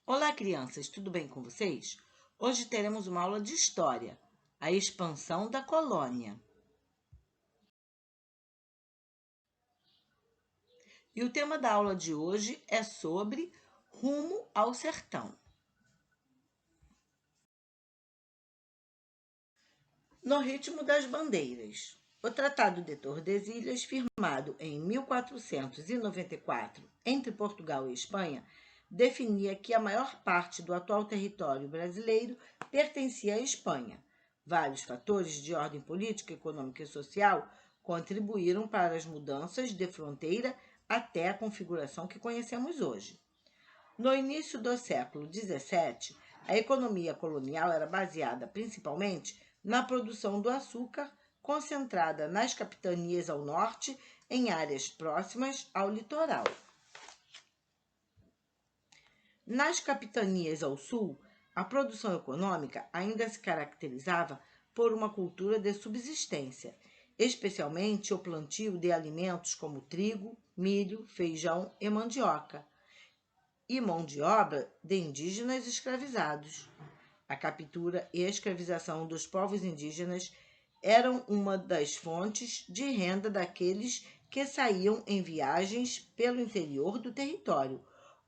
Olá, crianças, tudo bem com vocês? Hoje teremos uma aula de história, a expansão da colônia. E o tema da aula de hoje é sobre rumo ao sertão. No ritmo das bandeiras. O Tratado de Tordesilhas, firmado em 1494 entre Portugal e Espanha, definia que a maior parte do atual território brasileiro pertencia à Espanha. Vários fatores de ordem política, econômica e social contribuíram para as mudanças de fronteira até a configuração que conhecemos hoje. No início do século XVII, a economia colonial era baseada principalmente na produção do açúcar, concentrada nas capitanias ao norte, em áreas próximas ao litoral. Nas capitanias ao sul, a produção econômica ainda se caracterizava por uma cultura de subsistência, especialmente o plantio de alimentos como trigo, milho, feijão e mandioca, e mão de obra de indígenas escravizados. A captura e a escravização dos povos indígenas eram uma das fontes de renda daqueles que saíam em viagens pelo interior do território,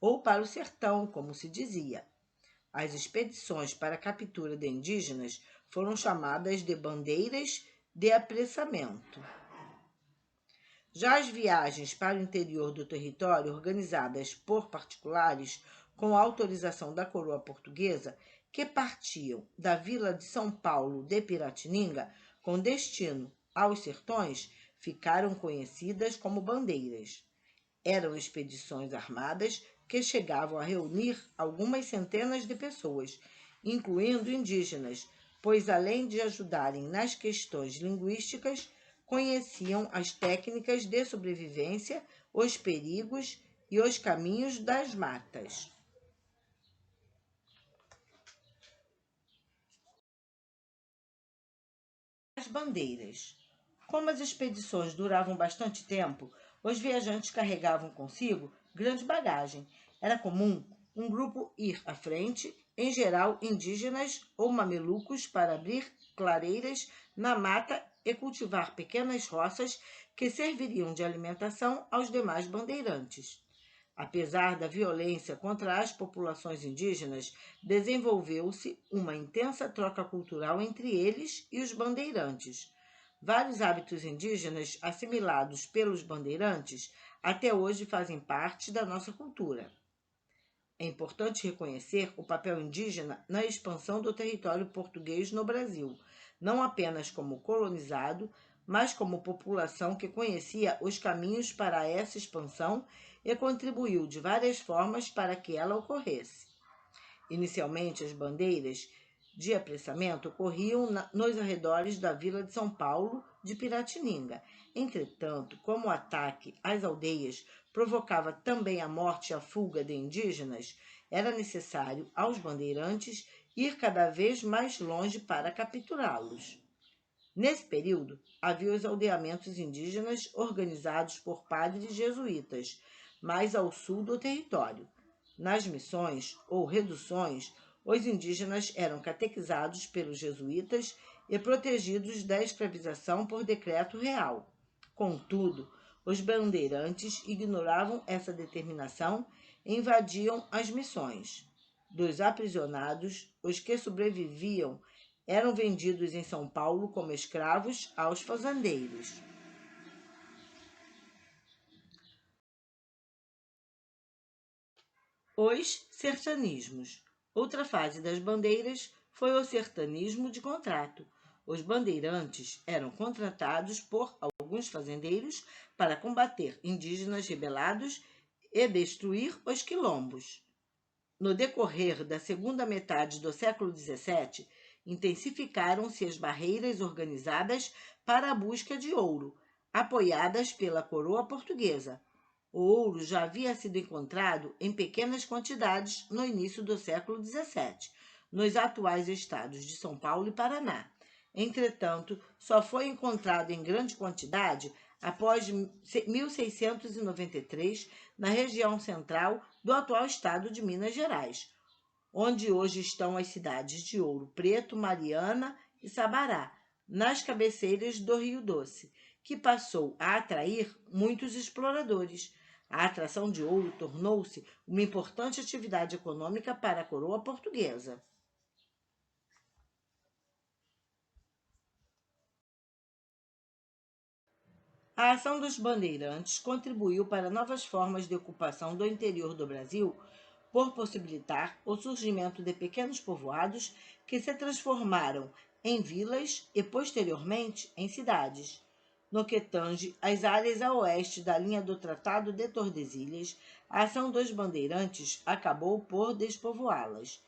ou para o sertão, como se dizia. As expedições para a captura de indígenas foram chamadas de bandeiras de apressamento. Já as viagens para o interior do território, organizadas por particulares, com autorização da coroa portuguesa, que partiam da vila de São Paulo de Piratininga, com destino aos sertões, ficaram conhecidas como bandeiras. Eram expedições armadas que chegavam a reunir algumas centenas de pessoas, incluindo indígenas, pois além de ajudarem nas questões linguísticas, conheciam as técnicas de sobrevivência, os perigos e os caminhos das matas. As bandeiras. Como as expedições duravam bastante tempo, os viajantes carregavam consigo grande bagagem. Era comum um grupo ir à frente, em geral indígenas ou mamelucos, para abrir clareiras na mata e cultivar pequenas roças que serviriam de alimentação aos demais bandeirantes. Apesar da violência contra as populações indígenas, desenvolveu-se uma intensa troca cultural entre eles e os bandeirantes. Vários hábitos indígenas assimilados pelos bandeirantes até hoje fazem parte da nossa cultura. É importante reconhecer o papel indígena na expansão do território português no Brasil, não apenas como colonizado, mas como população que conhecia os caminhos para essa expansão e contribuiu de várias formas para que ela ocorresse. Inicialmente, as bandeiras de apressamento ocorriam nos arredores da vila de São Paulo de Piratininga. Entretanto, como o ataque às aldeias provocava também a morte e a fuga de indígenas, era necessário aos bandeirantes ir cada vez mais longe para capturá-los. Nesse período, havia os aldeamentos indígenas organizados por padres jesuítas, mais ao sul do território. Nas missões ou reduções, os indígenas eram catequizados pelos jesuítas e protegidos da escravização por decreto real. Contudo, os bandeirantes ignoravam essa determinação e invadiam as missões. Dos aprisionados, os que sobreviviam eram vendidos em São Paulo como escravos aos fazendeiros. Os sertanismos. Outra fase das bandeiras foi o sertanismo de contrato. Os bandeirantes eram contratados por alguns fazendeiros para combater indígenas rebelados e destruir os quilombos. No decorrer da segunda metade do século XVII, intensificaram-se as barreiras organizadas para a busca de ouro, apoiadas pela coroa portuguesa. O ouro já havia sido encontrado em pequenas quantidades no início do século XVII, nos atuais estados de São Paulo e Paraná. Entretanto, só foi encontrado em grande quantidade após 1693, na região central do atual estado de Minas Gerais. onde hoje estão as cidades de Ouro Preto, Mariana e Sabará, nas cabeceiras do Rio Doce, que passou a atrair muitos exploradores. A atração de ouro tornou-se uma importante atividade econômica para a coroa portuguesa. A ação dos bandeirantes contribuiu para novas formas de ocupação do interior do Brasil, por possibilitar o surgimento de pequenos povoados que se transformaram em vilas e, posteriormente, em cidades. No que tange às áreas a oeste da linha do Tratado de Tordesilhas, a ação dos bandeirantes acabou por despovoá-las,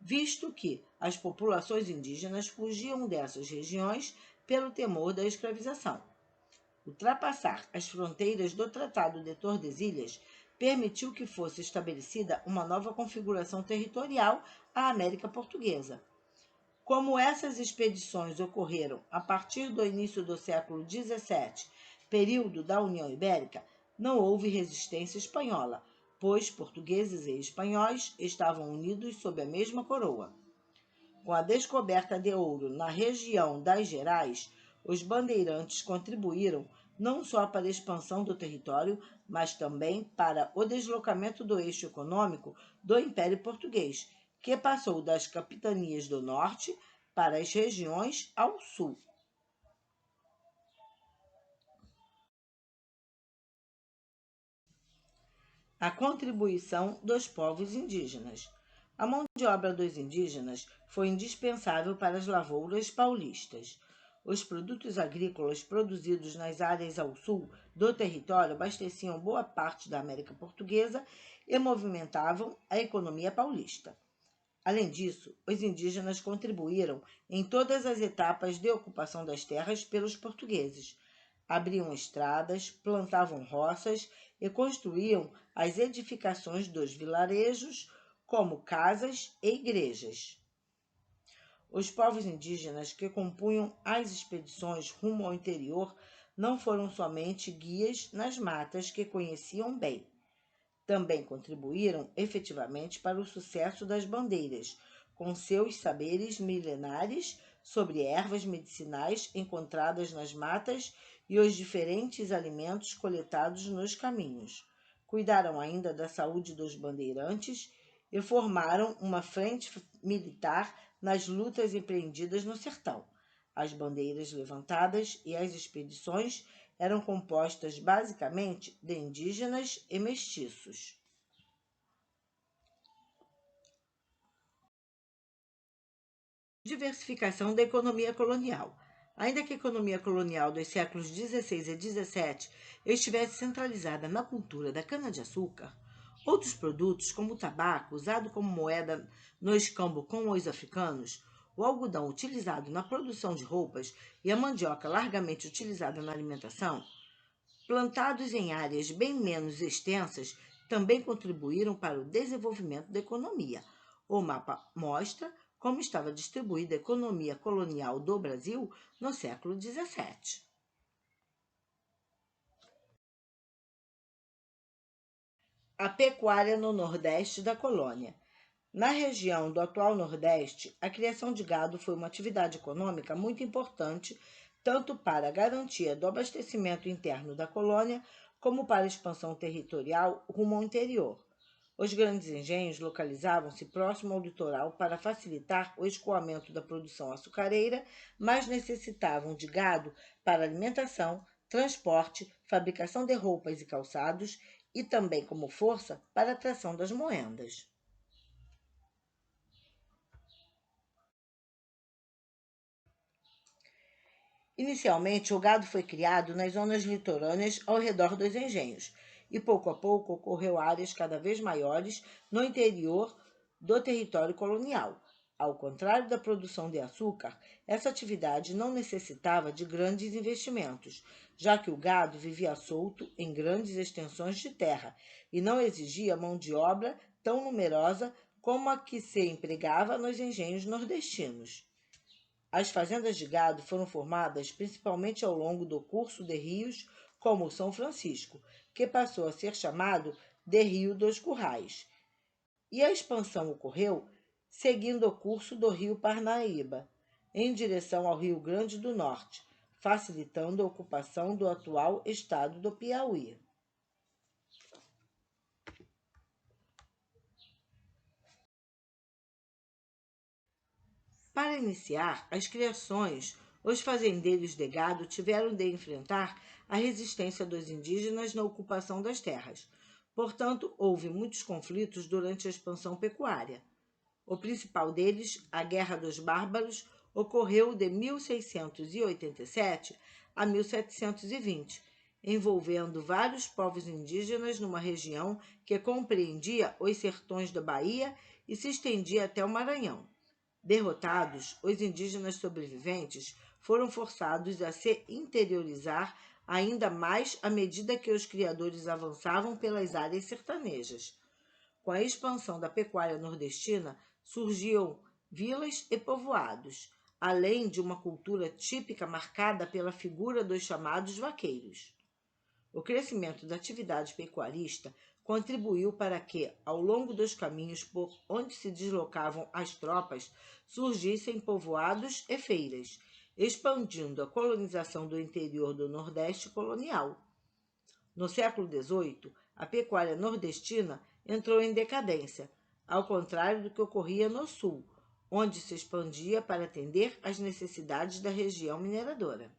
visto que as populações indígenas fugiam dessas regiões pelo temor da escravização. Ultrapassar as fronteiras do Tratado de Tordesilhas permitiu que fosse estabelecida uma nova configuração territorial à América Portuguesa. Como essas expedições ocorreram a partir do início do século XVII, período da União Ibérica, não houve resistência espanhola, pois portugueses e espanhóis estavam unidos sob a mesma coroa. Com a descoberta de ouro na região das Gerais, os bandeirantes contribuíram não só para a expansão do território, mas também para o deslocamento do eixo econômico do Império Português, que passou das capitanias do norte para as regiões ao sul. A contribuição dos povos indígenas. A mão de obra dos indígenas foi indispensável para as lavouras paulistas. Os produtos agrícolas produzidos nas áreas ao sul do território abasteciam boa parte da América Portuguesa e movimentavam a economia paulista. Além disso, os indígenas contribuíram em todas as etapas de ocupação das terras pelos portugueses. Abriam estradas, plantavam roças e construíam as edificações dos vilarejos, como casas e igrejas. Os povos indígenas que compunham as expedições rumo ao interior não foram somente guias nas matas que conheciam bem. Também contribuíram efetivamente para o sucesso das bandeiras, com seus saberes milenares sobre ervas medicinais encontradas nas matas e os diferentes alimentos coletados nos caminhos. Cuidaram ainda da saúde dos bandeirantes e formaram uma frente militar nas lutas empreendidas no sertão. As bandeiras levantadas e as expedições eram compostas basicamente de indígenas e mestiços. Diversificação da economia colonial. Ainda que a economia colonial dos séculos XVI e XVII estivesse centralizada na cultura da cana-de-açúcar, outros produtos, como o tabaco, usado como moeda no escambo com os africanos, o algodão utilizado na produção de roupas e a mandioca largamente utilizada na alimentação, plantados em áreas bem menos extensas, também contribuíram para o desenvolvimento da economia. O mapa mostra como estava distribuída a economia colonial do Brasil no século XVII. A pecuária no Nordeste da colônia. Na região do atual Nordeste, a criação de gado foi uma atividade econômica muito importante, tanto para a garantia do abastecimento interno da colônia, como para a expansão territorial rumo ao interior. Os grandes engenhos localizavam-se próximo ao litoral para facilitar o escoamento da produção açucareira, mas necessitavam de gado para alimentação, transporte, fabricação de roupas e calçados e também como força para a tração das moendas. Inicialmente, o gado foi criado nas zonas litorâneas ao redor dos engenhos e, pouco a pouco, ocorreu áreas cada vez maiores no interior do território colonial. Ao contrário da produção de açúcar, essa atividade não necessitava de grandes investimentos, já que o gado vivia solto em grandes extensões de terra e não exigia mão de obra tão numerosa como a que se empregava nos engenhos nordestinos. As fazendas de gado foram formadas principalmente ao longo do curso de rios como o São Francisco, que passou a ser chamado de Rio dos Currais. E a expansão ocorreu seguindo o curso do rio Parnaíba, em direção ao Rio Grande do Norte, facilitando a ocupação do atual estado do Piauí. Para iniciar as criações, os fazendeiros de gado tiveram de enfrentar a resistência dos indígenas na ocupação das terras. Portanto, houve muitos conflitos durante a expansão pecuária. O principal deles, a Guerra dos Bárbaros, ocorreu de 1687 a 1720, envolvendo vários povos indígenas numa região que compreendia os sertões da Bahia e se estendia até o Maranhão. Derrotados, os indígenas sobreviventes foram forçados a se interiorizar ainda mais à medida que os criadores avançavam pelas áreas sertanejas. Com a expansão da pecuária nordestina, surgiam vilas e povoados, além de uma cultura típica marcada pela figura dos chamados vaqueiros. O crescimento da atividade pecuarista contribuiu para que, ao longo dos caminhos por onde se deslocavam as tropas, surgissem povoados e feiras, expandindo a colonização do interior do Nordeste colonial. No século XVIII, a pecuária nordestina entrou em decadência, ao contrário do que ocorria no Sul, onde se expandia para atender às necessidades da região mineradora.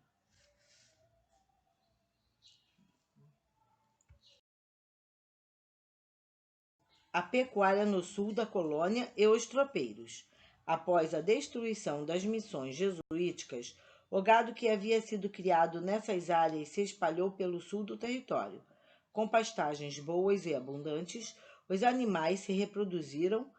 A pecuária no sul da colônia e os tropeiros. Após a destruição das missões jesuíticas, o gado que havia sido criado nessas áreas se espalhou pelo sul do território. Com pastagens boas e abundantes, os animais se reproduziram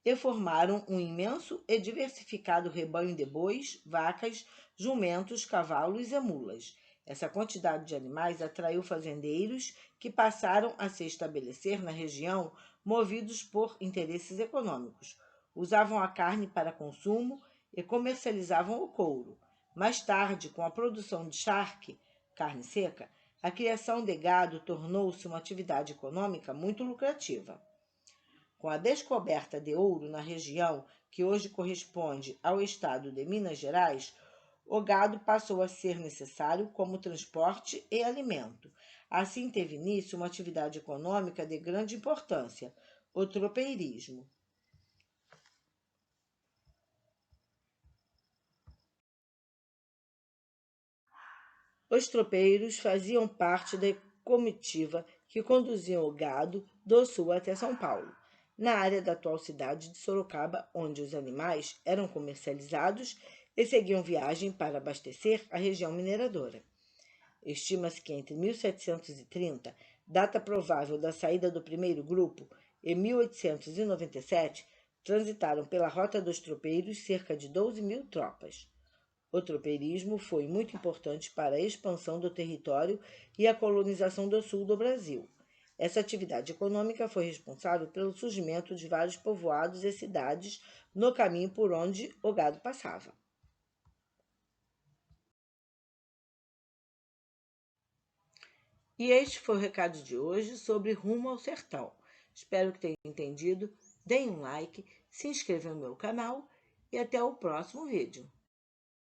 e formaram um imenso e diversificado rebanho de bois, vacas, jumentos, cavalos e mulas. Essa quantidade de animais atraiu fazendeiros que passaram a se estabelecer na região movidos por interesses econômicos. Usavam a carne para consumo e comercializavam o couro. Mais tarde, com a produção de charque, carne seca, a criação de gado tornou-se uma atividade econômica muito lucrativa. Com a descoberta de ouro na região, que hoje corresponde ao estado de Minas Gerais, o gado passou a ser necessário como transporte e alimento. Assim teve início uma atividade econômica de grande importância, o tropeirismo. Os tropeiros faziam parte da comitiva que conduziam o gado do sul até São Paulo, na área da atual cidade de Sorocaba, onde os animais eram comercializados e seguiam viagem para abastecer a região mineradora. Estima-se que entre 1730, data provável da saída do primeiro grupo, e 1897, transitaram pela Rota dos Tropeiros cerca de 12.000 tropas. O tropeirismo foi muito importante para a expansão do território e a colonização do sul do Brasil. Essa atividade econômica foi responsável pelo surgimento de vários povoados e cidades no caminho por onde o gado passava. E este foi o recado de hoje sobre Rumo ao Sertão. Espero que tenham entendido. Deem um like, se inscrevam no meu canal e até o próximo vídeo.